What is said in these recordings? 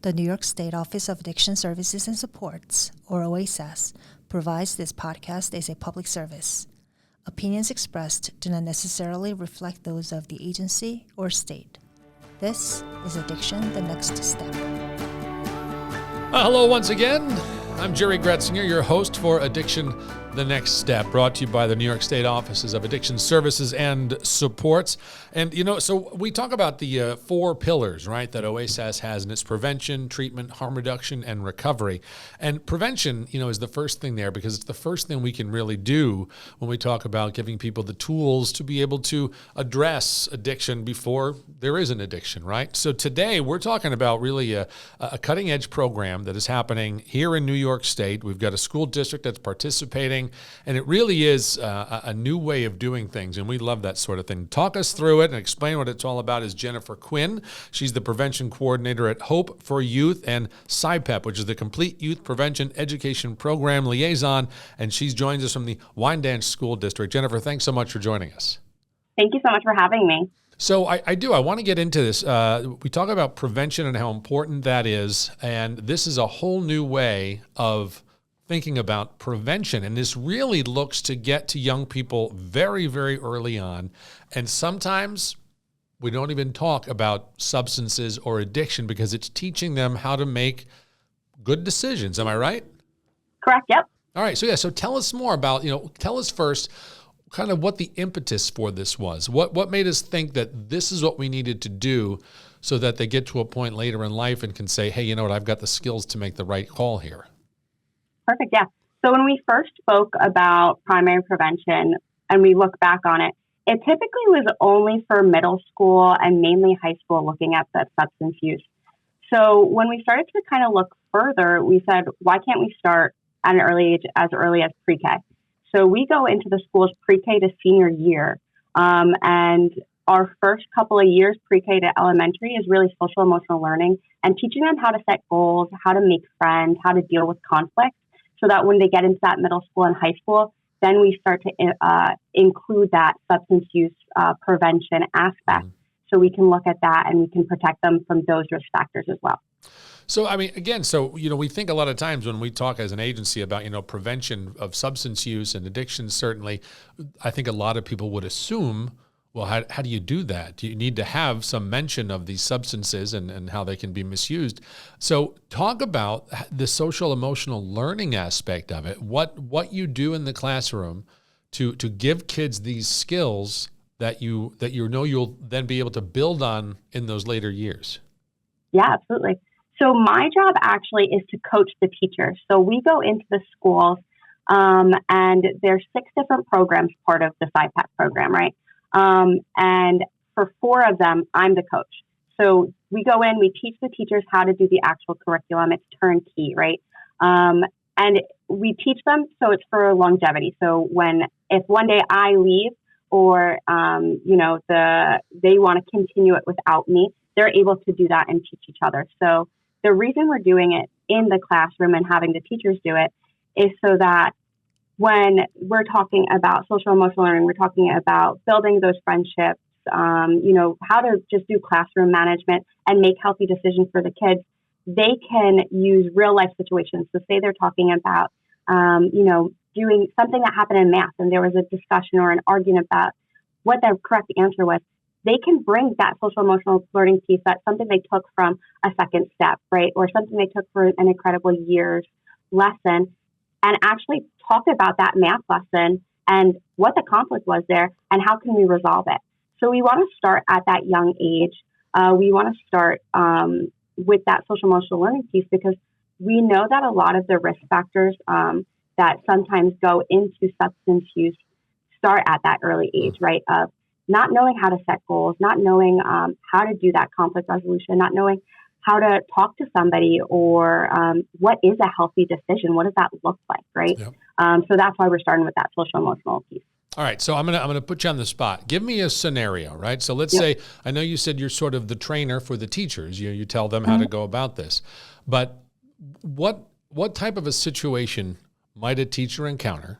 The New York State Office of Addiction Services and Supports, or OASAS, provides this podcast as a public service. Opinions expressed do not necessarily reflect those of the agency or state. This is Addiction, the Next Step. Hello once again. I'm Jerry Gretzinger, your host for Addiction, the Next Step, brought to you by the New York State Offices of Addiction Services and Supports. And, so we talk about the four pillars, right, that OASAS has, and it's prevention, treatment, harm reduction, and recovery. And prevention, is the first thing there because it's the first thing we can really do when we talk about giving people the tools to be able to address addiction before there is an addiction, right? So today we're talking about really a cutting-edge program that is happening here in New York State. We've got a school district that's participating, and it really is a new way of doing things, and we love that sort of thing. Talk us through it and explain what it's all about is Jennifer Quinn. She's the prevention coordinator at Hope for Youth and CYPEP, which is the Complete Youth Prevention Education Program Liaison, and she joins us from the Wyandanch School District. Jennifer, thanks so much for joining us. Thank you so much for having me. So I want to get into this. We talk about prevention and how important that is, and this is a whole new way of thinking about prevention, and this really looks to get to young people very, very early on, and sometimes we don't even talk about substances or addiction because it's teaching them how to make good decisions. Am I right? Correct, yep. All right, so tell us more about, tell us first kind of what the impetus for this was. What made us think that this is what we needed to do so that they get to a point later in life and can say, hey, you know what, I've got the skills to make the right call here. Perfect, yeah. So when we first spoke about primary prevention and we look back on it, it typically was only for middle school and mainly high school looking at the substance use. So when we started to kind of look further, we said, why can't we start at an early age, as early as pre-K? So we go into the school's pre-K to senior year. And our first couple of years, pre-K to elementary, is really social emotional learning and teaching them how to set goals, how to make friends, how to deal with conflict, so that when they get into that middle school and high school, then we start to include that substance use prevention aspect. So we can look at that and we can protect them from those risk factors as well. So, again, we think a lot of times when we talk as an agency about, prevention of substance use and addiction, certainly, I think a lot of people would assume, well, how do you do that? Do you need to have some mention of these substances and how they can be misused? So talk about the social emotional learning aspect of it, what you do in the classroom to give kids these skills that you know you'll then be able to build on in those later years. Yeah, absolutely. So my job actually is to coach the teachers. So we go into the schools and there's 6 different programs part of the CYPEP program, right? And for 4 of them, I'm the coach. So we go in, we teach the teachers how to do the actual curriculum. It's turnkey, right? And we teach them, so it's for longevity. So if one day I leave or, they want to continue it without me, they're able to do that and teach each other. So the reason we're doing it in the classroom and having the teachers do it is so that when we're talking about social emotional learning, we're talking about building those friendships, how to just do classroom management and make healthy decisions for the kids. They can use real life situations. So say they're talking about, doing something that happened in math and there was a discussion or an argument about what the correct answer was. They can bring that social emotional learning piece, that's something they took from a second step, right? Or something they took for an incredible year's lesson, and actually talk about that math lesson and what the conflict was there and how can we resolve it. So we want to start at that young age. We want to start with that social emotional learning piece because we know that a lot of the risk factors that sometimes go into substance use start at that early age, right? Of not knowing how to set goals, not knowing how to do that conflict resolution, not knowing how to talk to somebody or what is a healthy decision? What does that look like, right? Yep. So that's why we're starting with that social emotional piece. All right, so I'm gonna put you on the spot. Give me a scenario, right? So let's say, I know you said you're sort of the trainer for the teachers. You tell them how to go about this. But what type of a situation might a teacher encounter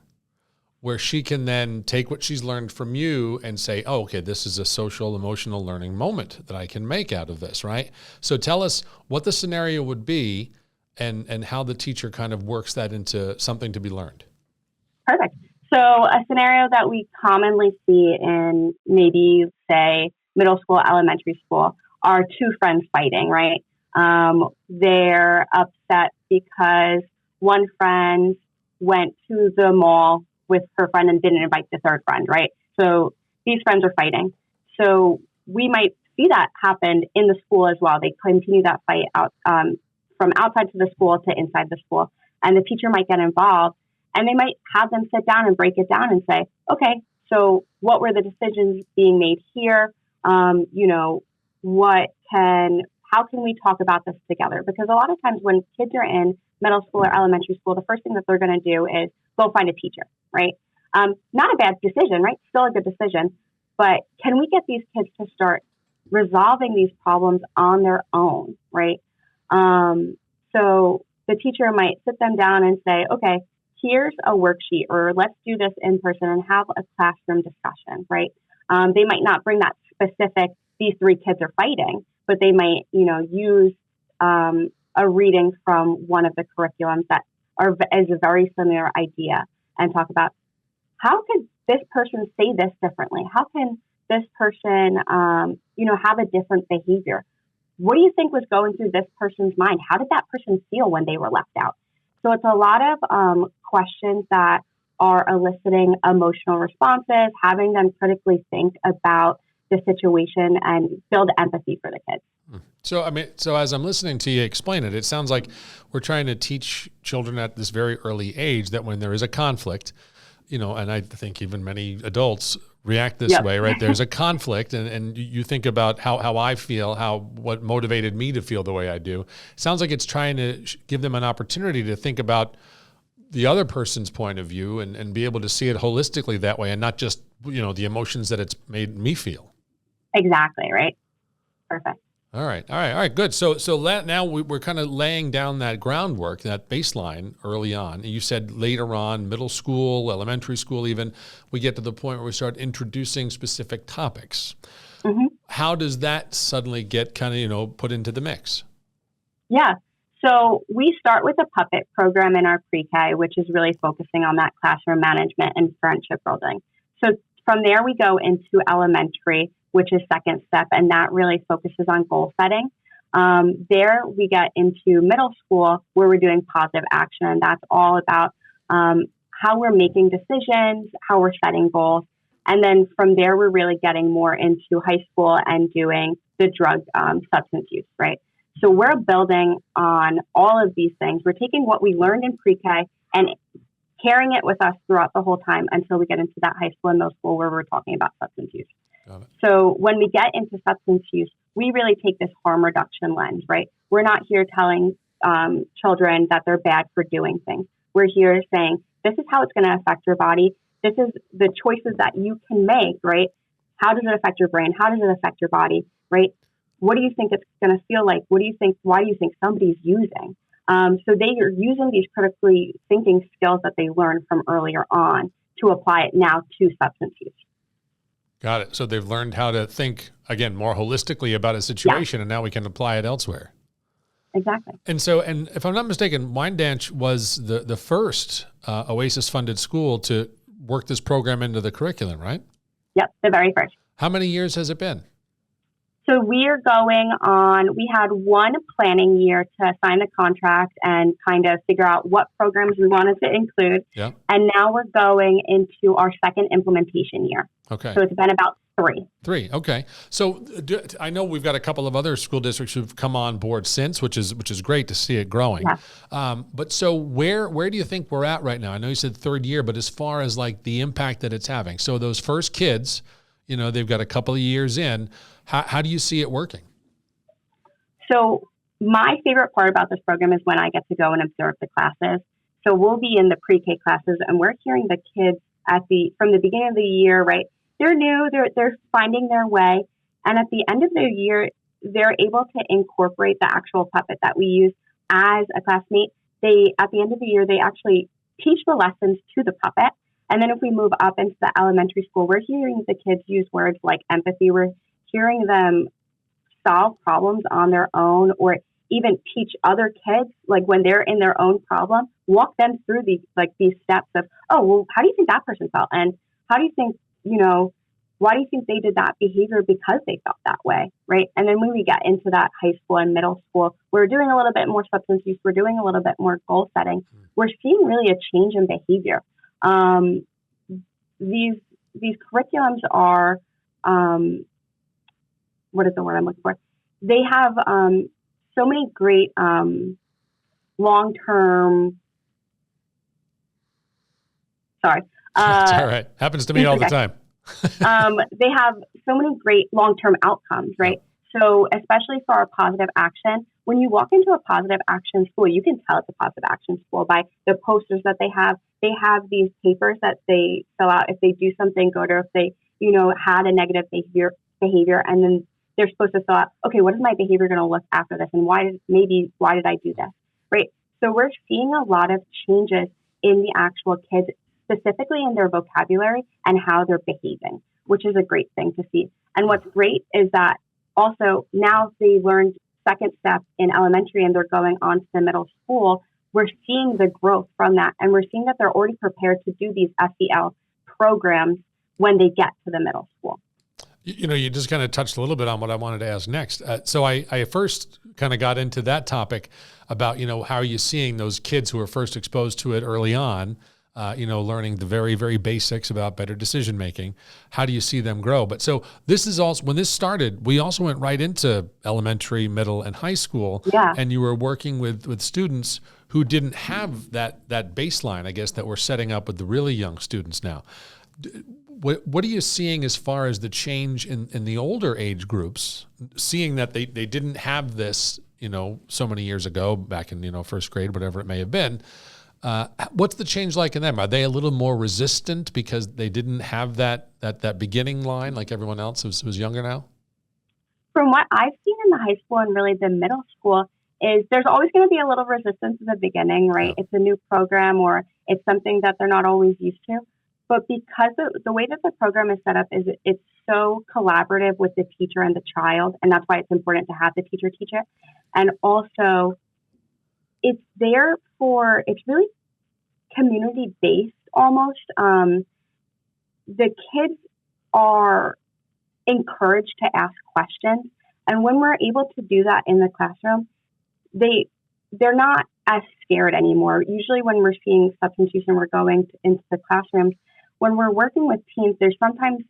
where she can then take what she's learned from you and say, oh, okay, this is a social, emotional learning moment that I can make out of this, right? So tell us what the scenario would be and how the teacher kind of works that into something to be learned. Perfect. So a scenario that we commonly see in maybe, say, middle school, elementary school are two friends fighting, right? They're upset because one friend went to the mall with her friend and didn't invite the third friend, right? So these friends are fighting. So we might see that happen in the school as well. They continue that fight out from outside to the school to inside the school. And the teacher might get involved and they might have them sit down and break it down and say, okay, so what were the decisions being made here? How can we talk about this together? Because a lot of times when kids are in middle school or elementary school, the first thing that they're going to do is go find a teacher, right? Not a bad decision, right? Still a good decision. But can we get these kids to start resolving these problems on their own, right? So the teacher might sit them down and say, okay, here's a worksheet, or let's do this in person and have a classroom discussion, right? They might not bring that specific, these three kids are fighting, but they might, use a reading from one of the curriculums that is a very similar idea and talk about how could this person say this differently? How can this person, have a different behavior? What do you think was going through this person's mind? How did that person feel when they were left out? So it's a lot of questions that are eliciting emotional responses, having them critically think about the situation and build empathy for the kids. So as I'm listening to you explain it, it sounds like we're trying to teach children at this very early age that when there is a conflict, and I think even many adults react this way, right? There's a conflict and you think about how I feel, what motivated me to feel the way I do. It sounds like it's trying to give them an opportunity to think about the other person's point of view and be able to see it holistically that way and not just, the emotions that it's made me feel. Exactly, right? Perfect. All right, good. So now we're kind of laying down that groundwork, that baseline early on. You said later on, middle school, elementary school even, we get to the point where we start introducing specific topics. Mm-hmm. How does that suddenly get kind of, put into the mix? Yeah. So we start with a puppet program in our pre-K, which is really focusing on that classroom management and friendship building. So from there, we go into elementary, which is second step, and that really focuses on goal setting. There we get into middle school where we're doing positive action, and that's all about how we're making decisions, how we're setting goals. And then from there, we're really getting more into high school and doing the drug substance use, right? So we're building on all of these things. We're taking what we learned in pre-K and carrying it with us throughout the whole time until we get into that high school and middle school where we're talking about substance use. So when we get into substance use, we really take this harm reduction lens, right? We're not here telling children that they're bad for doing things. We're here saying, this is how it's going to affect your body. This is the choices that you can make, right? How does it affect your brain? How does it affect your body, right? What do you think it's going to feel like? Why do you think somebody's using? So they are using these critically thinking skills that they learned from earlier on to apply it now to substance use. Got it. So they've learned how to think, again, more holistically about a situation, and now we can apply it elsewhere. Exactly. And if I'm not mistaken, Wyandanch was the first OASAS-funded school to work this program into the curriculum, right? Yep, the very first. How many years has it been? So we had one planning year to sign the contract and kind of figure out what programs we wanted to include. Yeah. And now we're going into our second implementation year. Okay. So it's been about three. Okay. So I know we've got a couple of other school districts who've come on board since, which is great to see it growing. Yeah. But so where do you think we're at right now? I know you said third year, but as far as like the impact that it's having. So those first kids, they've got a couple of years in. How do you see it working? So my favorite part about this program is when I get to go and observe the classes. So we'll be in the pre-K classes and we're hearing the kids from the beginning of the year, right? They're new, they're finding their way. And at the end of the year, they're able to incorporate the actual puppet that we use as a classmate. At the end of the year, they actually teach the lessons to the puppet. And then if we move up into the elementary school, we're hearing the kids use words like empathy. We're hearing them solve problems on their own, or even teach other kids, like when they're in their own problem, walk them through these steps of, oh, well, how do you think that person felt? And how do you think, why do you think they did that behavior because they felt that way, right? And then when we get into that high school and middle school, we're doing a little bit more substance use, we're doing a little bit more goal setting. We're seeing really a change in behavior. These curriculums are, what is the word I'm looking for? They have so many great long-term, It's all right. Happens to me all the time. They have so many great long-term outcomes, right? So especially for our positive action, when you walk into a positive action school, you can tell it's a positive action school by the posters that they have. They have these papers that they fill out if they do something good, or if they, had a negative behavior, and then they're supposed to fill out, okay, what is my behavior going to look after this? And why did I do this? Right. So we're seeing a lot of changes in the actual kids, specifically in their vocabulary and how they're behaving, which is a great thing to see. And what's great is that also now they learned second step in elementary and they're going on to the middle school. We're seeing the growth from that. And we're seeing that they're already prepared to do these SEL programs when they get to the middle school. You just kind of touched a little bit on what I wanted to ask next. So I first kind of got into that topic about, how are you seeing those kids who are first exposed to it early on, learning the very, very basics about better decision making. How do you see them grow? But so this is also, when this started, we also went right into elementary, middle, and high school. Yeah. And you were working with students who didn't have that baseline, I guess, that we're setting up with the really young students now. What are you seeing as far as the change in the older age groups, seeing that they didn't have this, so many years ago, back in, first grade, whatever it may have been? What's the change like in them? Are they a little more resistant because they didn't have that beginning line like everyone else who's younger now? From what I've seen in the high school and really the middle school is there's always going to be a little resistance in the beginning, right? Yeah. It's a new program or it's something that they're not always used to. But because the way that the program is set up is it's so collaborative with the teacher and the child, and that's why it's important to have the teacher teach it. And also, it's really community-based almost. The kids are encouraged to ask questions. And when we're able to do that in the classroom, they're not as scared anymore. Usually when we're seeing substance use and we're going into the classrooms, when we're working with teens, there's sometimes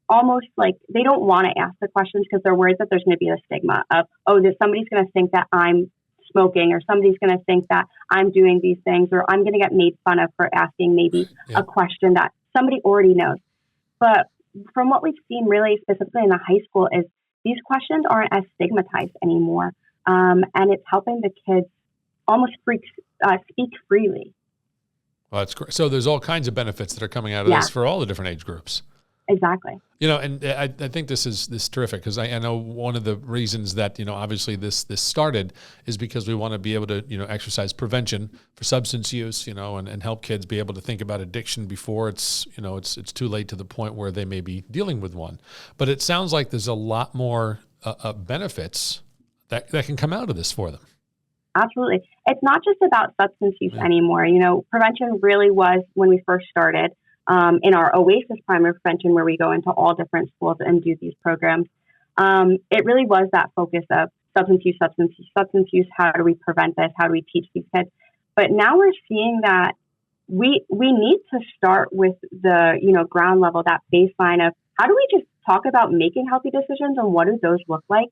almost like they don't want to ask the questions because they're worried that there's going to be a stigma of, that somebody's going to think that I'm smoking, or somebody's going to think that I'm doing these things, or I'm going to get made fun of for asking maybe a question that somebody already knows. But from what we've seen really specifically in the high school is these questions aren't as stigmatized anymore. And it's helping the kids almost speak freely. Well, that's great. So there's all kinds of benefits that are coming out of this for all the different age groups. Exactly. And I think this is terrific because I know one of the reasons that, obviously this started is because we want to be able to, exercise prevention for substance use, and help kids be able to think about addiction before it's too late to the point where they may be dealing with one. But it sounds like there's a lot more benefits that can come out of this for them. Absolutely. It's not just about substance use anymore. Prevention really was when we first started. In our OASAS primary prevention, where we go into all different schools and do these programs, it really was that focus of substance use. How do we prevent this? How do we teach these kids? But now we're seeing that we need to start with the ground level, that baseline of how do we just talk about making healthy decisions and what do those look like,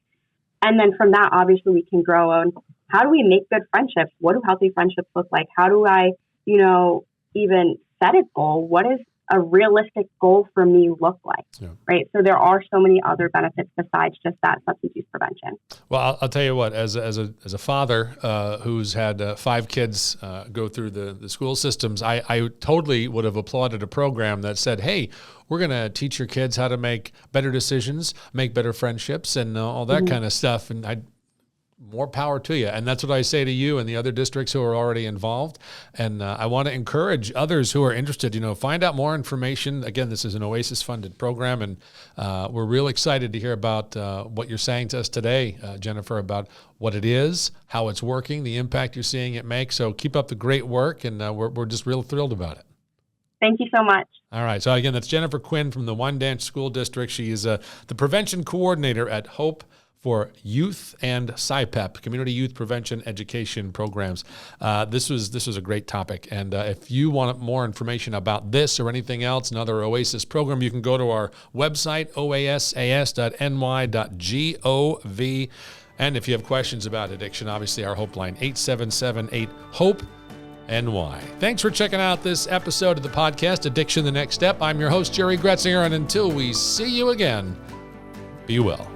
and then from that, obviously, we can grow on how do we make good friendships? What do healthy friendships look like? How do I, even set a goal? What does a realistic goal for me look like? Right. So there are so many other benefits besides just that substance use prevention. Well, I'll tell you what, as a father who's had 5 kids go through the school systems, I totally would have applauded a program that said, hey, we're going to teach your kids how to make better decisions, make better friendships, and all that kind of stuff. And more power to you. And that's what I say to you and the other districts who are already involved. And I want to encourage others who are interested, find out more information. Again, this is an OASAS funded program, and we're real excited to hear about what you're saying to us today, Jennifer, about what it is, how it's working, the impact you're seeing it make. So keep up the great work, and we're just real thrilled about it. Thank you so much. All right. So again, that's Jennifer Quinn from the Wyandanch School District. She is the prevention coordinator at Hope for Youth and CIPEP, Community Youth Prevention Education Programs. This was a great topic. And if you want more information about this or anything else, another OASAS program, you can go to our website, oasas.ny.gov. And if you have questions about addiction, obviously our Hope line, 877-8-HOPE-NY. Thanks for checking out this episode of the podcast, Addiction the Next Step. I'm your host, Jerry Gretzinger, and until we see you again, be well.